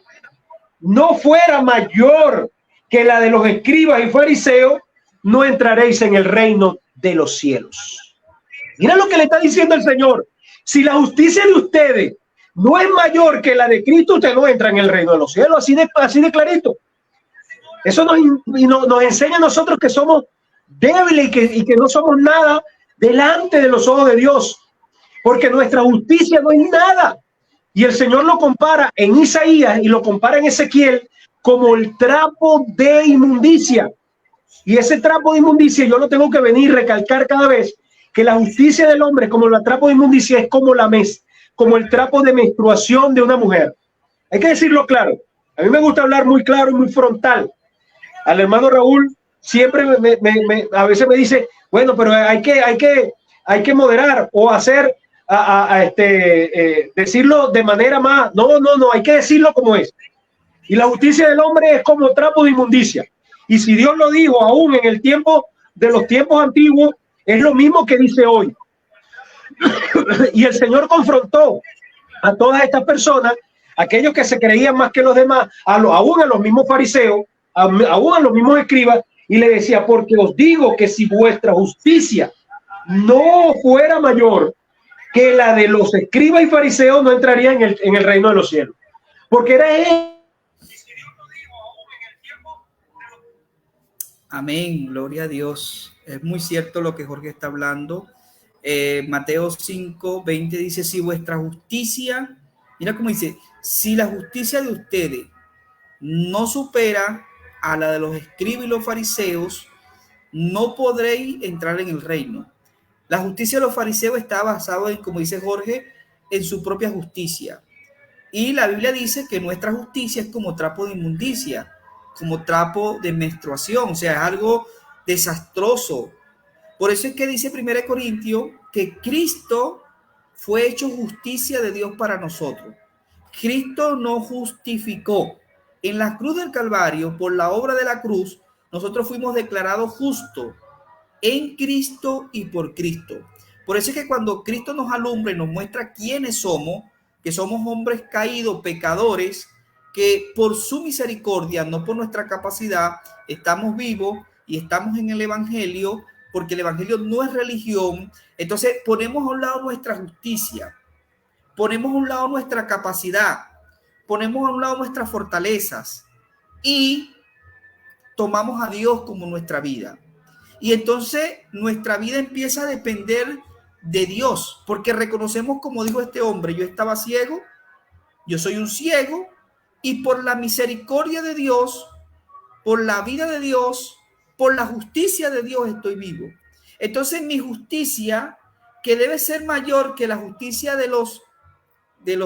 no fuera mayor que la de los escribas y fariseos, no entraréis en el reino de los cielos. Mira lo que le está diciendo el Señor: si la justicia de ustedes no es mayor que la de Cristo, usted no entra en el reino de los cielos. Así de clarito. Eso nos enseña a nosotros que somos débiles y que no somos nada delante de los ojos de Dios, porque nuestra justicia no es nada. Y el Señor lo compara en Isaías y lo compara en Ezequiel como el trapo de inmundicia. Y ese trapo de inmundicia yo lo tengo que venir y recalcar cada vez, que la justicia del hombre como el trapo de inmundicia es como el trapo de menstruación de una mujer. Hay que decirlo claro. A mí me gusta hablar muy claro y muy frontal. Al hermano Raúl siempre a veces me dice, bueno, pero hay que moderar o hacer, decirlo de manera más. No, hay que decirlo como es. Y la justicia del hombre es como trapo de inmundicia. Y si Dios lo dijo aún en el tiempo de los tiempos antiguos, es lo mismo que dice hoy. Y el Señor confrontó a todas estas personas, aquellos que se creían más que los demás, aún a los mismos fariseos, aún a los mismos escribas, y le decía, porque os digo que si vuestra justicia no fuera mayor que la de los escribas y fariseos, no entrarían en el reino de los cielos. Porque era él. Amén, gloria a Dios. Es muy cierto lo que Jorge está hablando. Mateo 5:20 dice, si vuestra justicia, mira cómo dice, si la justicia de ustedes no supera a la de los escribas y los fariseos, no podréis entrar en el reino. La justicia de los fariseos está basada en, como dice Jorge, en su propia justicia. Y la Biblia dice que nuestra justicia es como trapo de inmundicia, como trapo de menstruación, o sea, es algo desastroso. Por eso es que dice 1 Corintios que Cristo fue hecho justicia de Dios para nosotros. Cristo nos justificó. En la cruz del Calvario, por la obra de la cruz, nosotros fuimos declarados justos en Cristo y por Cristo. Por eso es que cuando Cristo nos alumbra y nos muestra quiénes somos, que somos hombres caídos, pecadores, que por su misericordia, no por nuestra capacidad, estamos vivos y estamos en el Evangelio, porque el Evangelio no es religión. Entonces ponemos a un lado nuestra justicia, ponemos a un lado nuestra capacidad, ponemos a un lado nuestras fortalezas y tomamos a Dios como nuestra vida. Y entonces nuestra vida empieza a depender de Dios, porque reconocemos, como dijo este hombre, yo estaba ciego, yo soy un ciego, y por la misericordia de Dios, por la vida de Dios, por la justicia de Dios estoy vivo. Entonces mi justicia, que debe ser mayor que la justicia de los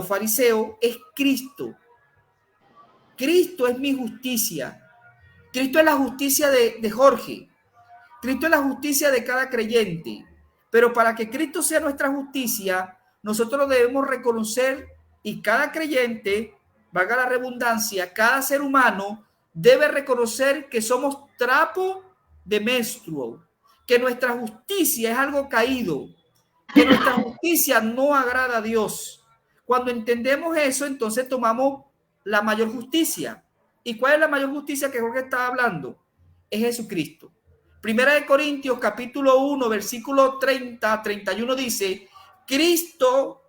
fariseos, es Cristo. Cristo es mi justicia. Cristo es la justicia de Jorge. Cristo es la justicia de cada creyente. Pero para que Cristo sea nuestra justicia, nosotros debemos reconocer, y cada creyente, valga la redundancia, cada ser humano debe reconocer que somos trapo de menstruo, que nuestra justicia es algo caído, que nuestra justicia no agrada a Dios. Cuando entendemos eso, entonces tomamos la mayor justicia. ¿Y cuál es la mayor justicia que Jorge está hablando? Es Jesucristo. Primera de Corintios capítulo 1 versículo 30-31 dice, Cristo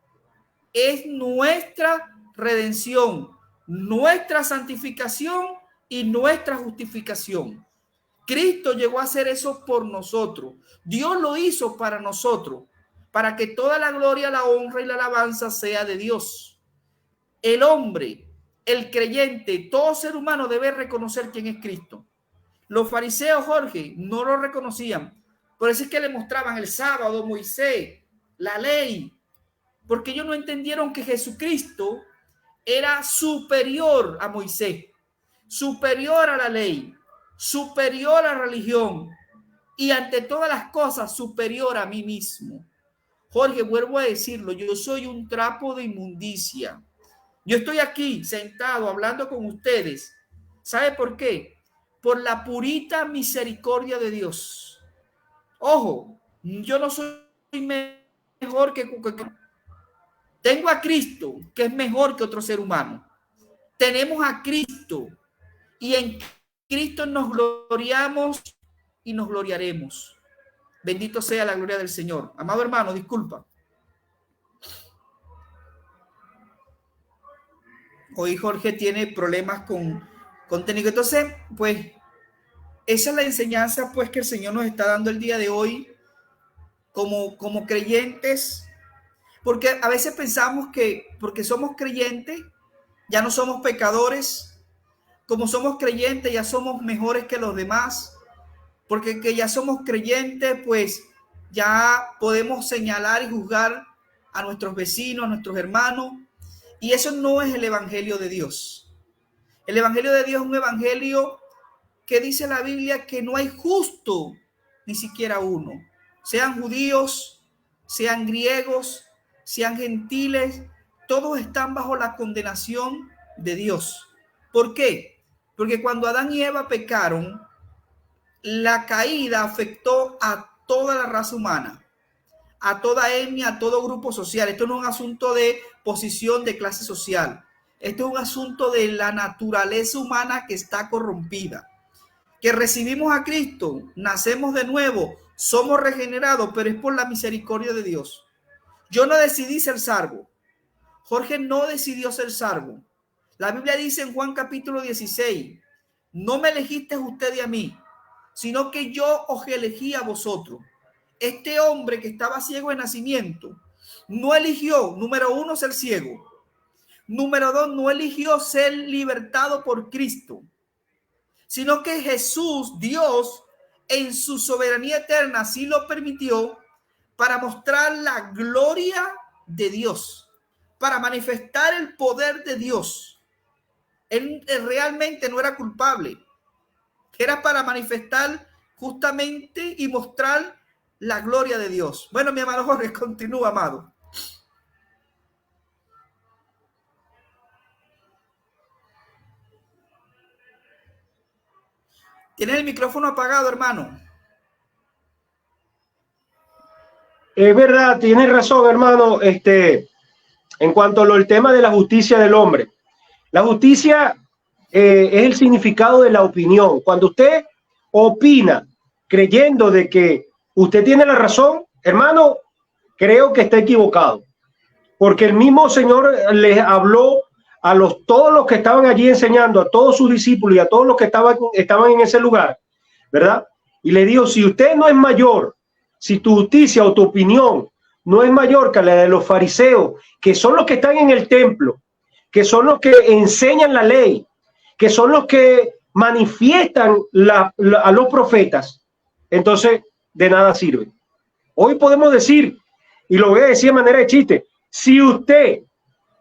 es nuestra redención, nuestra santificación y nuestra justificación. Cristo llegó a hacer eso por nosotros. Dios lo hizo para nosotros, para que toda la gloria, la honra y la alabanza sea de Dios. El hombre, el creyente, todo ser humano debe reconocer quién es Cristo. Los fariseos, Jorge, no lo reconocían. Por eso es que le mostraban el sábado, Moisés, la ley, porque ellos no entendieron que Jesucristo era superior a Moisés, superior a la ley, superior a la religión y ante todas las cosas superior a mí mismo. Jorge, vuelvo a decirlo, yo soy un trapo de inmundicia. Yo estoy aquí sentado hablando con ustedes. ¿Sabe por qué? Por la purita misericordia de Dios. Ojo, yo no soy mejor que tengo a Cristo, que es mejor que otro ser humano. Tenemos a Cristo y en Cristo nos gloriamos y nos gloriaremos. Bendito sea la gloria del Señor. Amado hermano, disculpa. Hoy Jorge tiene problemas con técnico. Entonces, pues, esa es la enseñanza pues que el Señor nos está dando el día de hoy. como creyentes, porque a veces pensamos que porque somos creyentes ya no somos pecadores, como somos creyentes ya somos mejores que los demás, porque que ya somos creyentes pues ya podemos señalar y juzgar a nuestros vecinos, a nuestros hermanos, y eso no es el evangelio de Dios. El evangelio de Dios es un evangelio que dice la Biblia que no hay justo ni siquiera uno, sean judíos, sean griegos, sean gentiles, todos están bajo la condenación de Dios. ¿Por qué? Porque cuando Adán y Eva pecaron, la caída afectó a toda la raza humana, a toda etnia, a todo grupo social. Esto no es un asunto de posición, de clase social. Esto es un asunto de la naturaleza humana que está corrompida. Que recibimos a Cristo, nacemos de nuevo, somos regenerados, pero es por la misericordia de Dios. Yo no decidí ser salvo. Jorge no decidió ser salvo. La Biblia dice en Juan capítulo 16, no me elegisteis usted y a mí, sino que yo os elegí a vosotros. Este hombre que estaba ciego de nacimiento no eligió, número uno, ser ciego. Número dos, no eligió ser libertado por Cristo, sino que Jesús, Dios, en su soberanía eterna, así lo permitió para mostrar la gloria de Dios, para manifestar el poder de Dios. Él realmente no era culpable, era para manifestar justamente y mostrar la gloria de Dios. Bueno, mi hermano Jorge, continúa, amado. Tienes el micrófono apagado, hermano. Es verdad, tienes razón, hermano. En cuanto al tema de la justicia del hombre, la justicia es el significado de la opinión. Cuando usted opina creyendo de que usted tiene la razón, hermano, creo que está equivocado, porque el mismo Señor les habló a todos los que estaban allí enseñando, a todos sus discípulos y a todos los que estaban en ese lugar, ¿verdad? Y le dijo, si usted no es mayor, si tu justicia o tu opinión no es mayor que la de los fariseos, que son los que están en el templo, que son los que enseñan la ley, que son los que manifiestan a los profetas, entonces de nada sirve. Hoy podemos decir, y lo voy a decir de manera de chiste, si usted,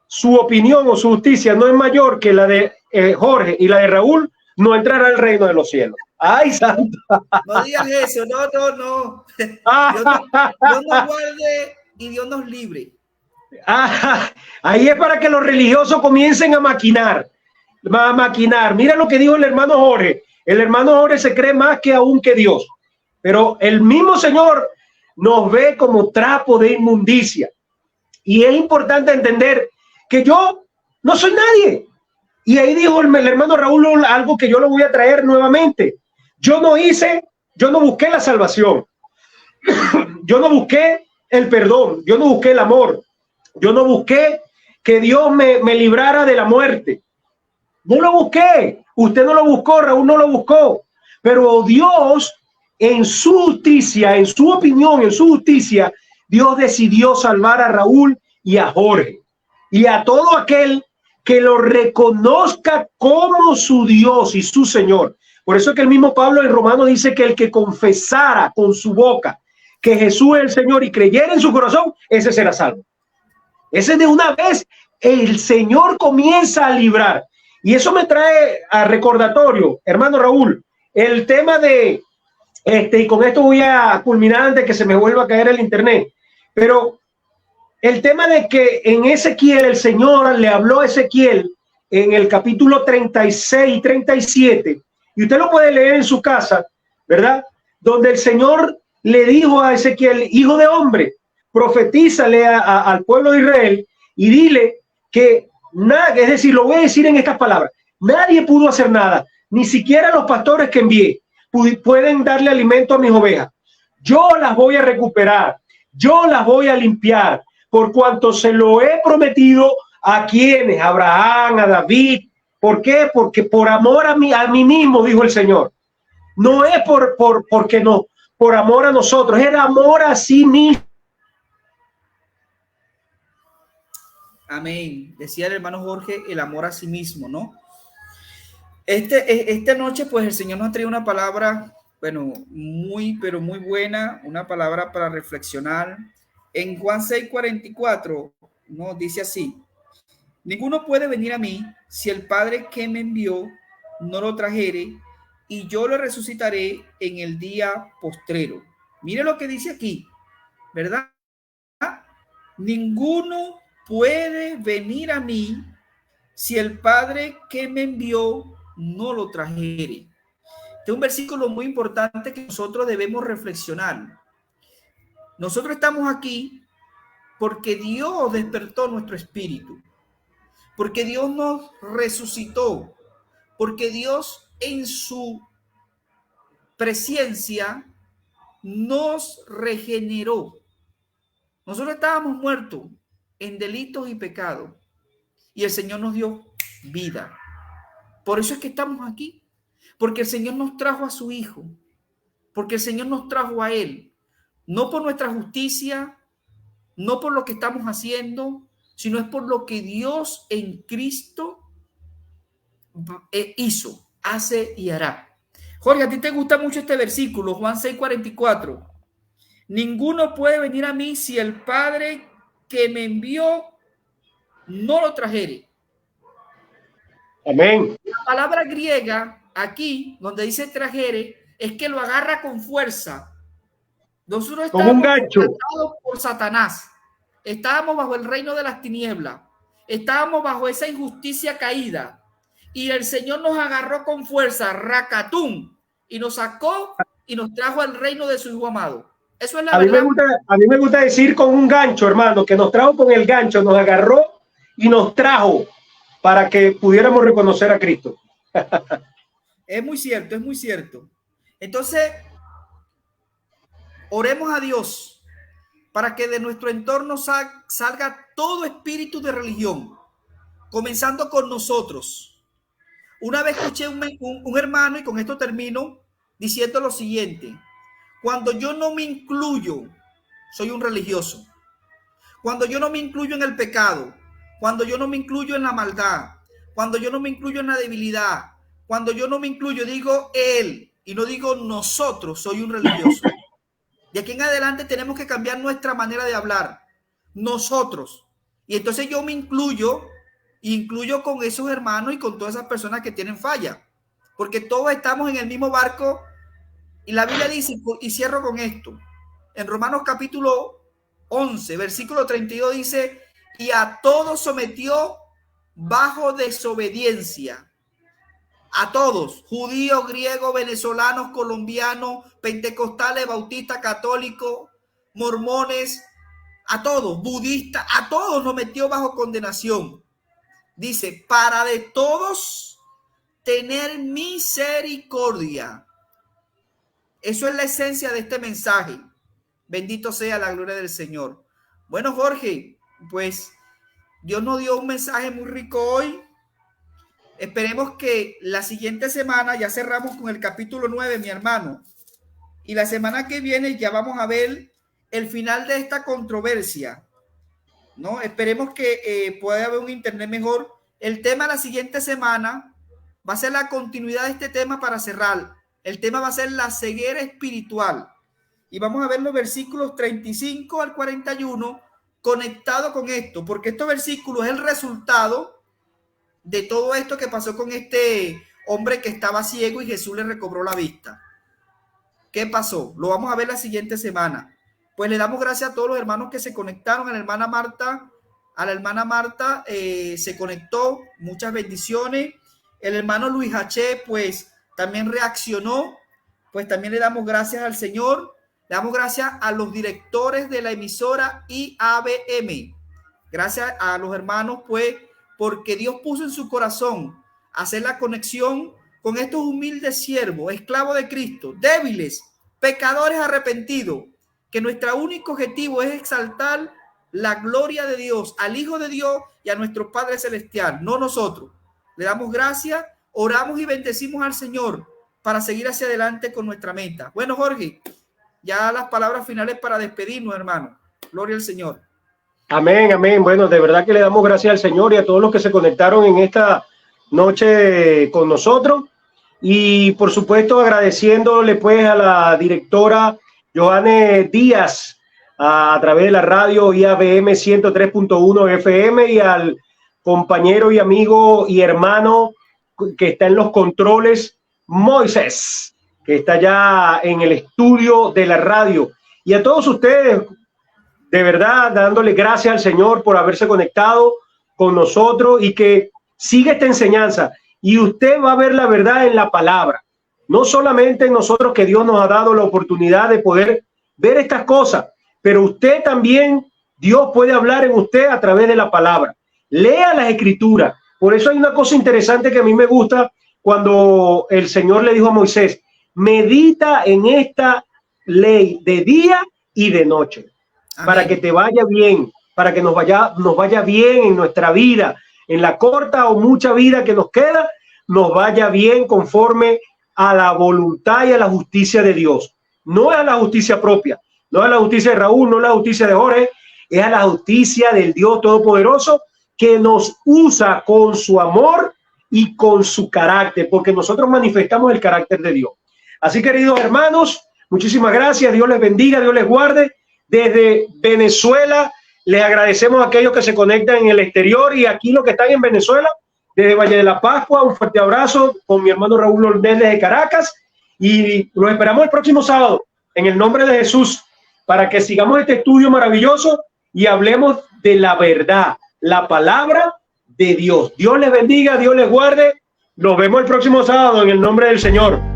su opinión o su justicia no es mayor que la de Jorge y la de Raúl, no entrará al reino de los cielos. ¡Ay, santo! No digas eso, no. Dios nos guarde y Dios nos libre. Ahí es para que los religiosos comiencen a maquinar. Mira lo que dijo el hermano Jorge. El hermano Jorge se cree más que aún que Dios. Pero el mismo Señor nos ve como trapo de inmundicia. Y es importante entender que yo no soy nadie. Y ahí dijo el hermano Raúl algo que yo lo voy a traer nuevamente. Yo no busqué la salvación. Yo no busqué el perdón. Yo no busqué el amor. Yo no busqué que Dios me librara de la muerte. No lo busqué. Usted no lo buscó, Raúl no lo buscó. Pero Dios, en su justicia, en su opinión, en su justicia, Dios decidió salvar a Raúl y a Jorge. Y a todo aquel que lo reconozca como su Dios y su Señor. Por eso es que el mismo Pablo en Romanos dice que el que confesara con su boca que Jesús es el Señor y creyera en su corazón, ese será salvo. Ese de una vez el Señor comienza a librar. Y eso me trae a recordatorio, hermano Raúl, el tema de, y con esto voy a culminar antes de que se me vuelva a caer el internet, pero el tema de que en Ezequiel, el Señor le habló a Ezequiel en el capítulo 36 y 37, y usted lo puede leer en su casa, ¿verdad? Donde el Señor le dijo a Ezequiel, hijo de hombre, profetízale al pueblo de Israel y dile que nada, es decir, lo voy a decir en estas palabras, nadie pudo hacer nada, ni siquiera los pastores que envié pueden darle alimento a mis ovejas. Yo las voy a recuperar, yo las voy a limpiar, por cuanto se lo he prometido a quienes, a Abraham, a David. ¿Por qué? Porque por amor a mí mismo, dijo el Señor. No es porque por amor a nosotros, era amor a sí mismo. Amén. Decía el hermano Jorge, el amor a sí mismo, ¿no? Esta noche, pues el Señor nos trae una palabra, bueno, muy, pero muy buena, una palabra para reflexionar. En Juan 6:44, ¿no? Dice así: ninguno puede venir a mí si el Padre que me envió no lo trajere, y yo lo resucitaré en el día postrero. Mire lo que dice aquí, ¿verdad? Ninguno puede venir a mí si el Padre que me envió no lo trajere. Este es un versículo muy importante que nosotros debemos reflexionar. Nosotros estamos aquí porque Dios despertó nuestro espíritu, porque Dios nos resucitó, porque Dios en su presencia nos regeneró. Nosotros estábamos muertos en delitos y pecados y el Señor nos dio vida. Por eso es que estamos aquí, porque el Señor nos trajo a su Hijo, porque el Señor nos trajo a Él, no por nuestra justicia, no por lo que estamos haciendo, sino es por lo que Dios en Cristo hizo, hace y hará. Jorge, a ti te gusta mucho este versículo, Juan 6:44. Ninguno puede venir a mí si el Padre que me envió no lo trajere. Amén. La palabra griega aquí, donde dice trajere, es que lo agarra con fuerza. Nosotros Como un estábamos gancho contratados por Satanás. Estábamos bajo el reino de las tinieblas. Estábamos bajo esa injusticia caída. Y el Señor nos agarró con fuerza, racatum, y nos sacó y nos trajo al reino de su Hijo amado. Eso es la verdad. A mí me gusta decir con un gancho, hermano, que nos trajo con el gancho, nos agarró y nos trajo para que pudiéramos reconocer a Cristo. Es muy cierto, es muy cierto. Entonces, oremos a Dios para que de nuestro entorno salga todo espíritu de religión, comenzando con nosotros. Una vez escuché un hermano, y con esto termino, diciendo lo siguiente: cuando yo no me incluyo, soy un religioso. Cuando yo no me incluyo en el pecado, cuando yo no me incluyo en la maldad, cuando yo no me incluyo en la debilidad, cuando yo no me incluyo, digo él y no digo nosotros, soy un religioso. De aquí en adelante tenemos que cambiar nuestra manera de hablar. Nosotros. Y entonces yo me incluyo con esos hermanos y con todas esas personas que tienen falla. Porque todos estamos en el mismo barco. Y la Biblia dice, y cierro con esto, en Romanos capítulo 11, versículo 32 dice, y a todos sometió bajo desobediencia. A todos, judíos, griegos, venezolanos, colombianos, pentecostales, bautistas, católicos, mormones, a todos, budistas, a todos nos metió bajo condenación. Dice, para de todos tener misericordia. Eso es la esencia de este mensaje. Bendito sea la gloria del Señor. Bueno, Jorge, pues Dios nos dio un mensaje muy rico hoy. Esperemos que la siguiente semana ya cerramos con el capítulo 9, mi hermano. Y la semana que viene ya vamos a ver el final de esta controversia, ¿no? Esperemos que pueda haber un internet mejor. El tema la siguiente semana va a ser la continuidad de este tema para cerrar. El tema va a ser la ceguera espiritual. Y vamos a ver los versículos 35 al 41 conectado con esto, porque estos versículos es el resultado de todo esto que pasó con este hombre que estaba ciego y Jesús le recobró la vista. ¿Qué pasó? Lo vamos a ver la siguiente semana. Pues le damos gracias a todos los hermanos que se conectaron. A la hermana Marta se conectó. Muchas bendiciones. El hermano Luis H. pues también reaccionó. Pues también le damos gracias al Señor. Le damos gracias a los directores de la emisora IABM. Gracias a los hermanos, pues, porque Dios puso en su corazón hacer la conexión con estos humildes siervos, esclavos de Cristo, débiles, pecadores arrepentidos, que nuestro único objetivo es exaltar la gloria de Dios, al Hijo de Dios y a nuestro Padre Celestial, no nosotros. Le damos gracias, oramos y bendecimos al Señor para seguir hacia adelante con nuestra meta. Bueno, Jorge, ya las palabras finales para despedirnos, hermano. Gloria al Señor. Amén, amén. Bueno, de verdad que le damos gracias al Señor y a todos los que se conectaron en esta noche con nosotros. Y por supuesto agradeciéndole pues a la directora Johanne Díaz a través de la radio IABM 103.1 FM y al compañero y amigo y hermano que está en los controles, Moisés, que está ya en el estudio de la radio. Y a todos ustedes, de verdad, dándole gracias al Señor por haberse conectado con nosotros y que sigue esta enseñanza. Y usted va a ver la verdad en la palabra. No solamente en nosotros, que Dios nos ha dado la oportunidad de poder ver estas cosas, pero usted también, Dios puede hablar en usted a través de la palabra. Lea las escrituras. Por eso hay una cosa interesante que a mí me gusta cuando el Señor le dijo a Moisés, medita en esta ley de día y de noche. Amén. Para que te vaya bien, para que nos vaya bien en nuestra vida, en la corta o mucha vida que nos queda, nos vaya bien conforme a la voluntad y a la justicia de Dios. No es a la justicia propia, no es a la justicia de Raúl, no es a la justicia de Jorge, es a la justicia del Dios Todopoderoso que nos usa con su amor y con su carácter, porque nosotros manifestamos el carácter de Dios. Así, queridos hermanos, muchísimas gracias, Dios les bendiga, Dios les guarde. Desde Venezuela les agradecemos a aquellos que se conectan en el exterior y aquí los que están en Venezuela, desde Valle de la Pascua, un fuerte abrazo con mi hermano Raúl Ornés de Caracas y los esperamos el próximo sábado en el nombre de Jesús para que sigamos este estudio maravilloso y hablemos de la verdad, la palabra de Dios. Dios les bendiga, Dios les guarde. Nos vemos el próximo sábado en el nombre del Señor.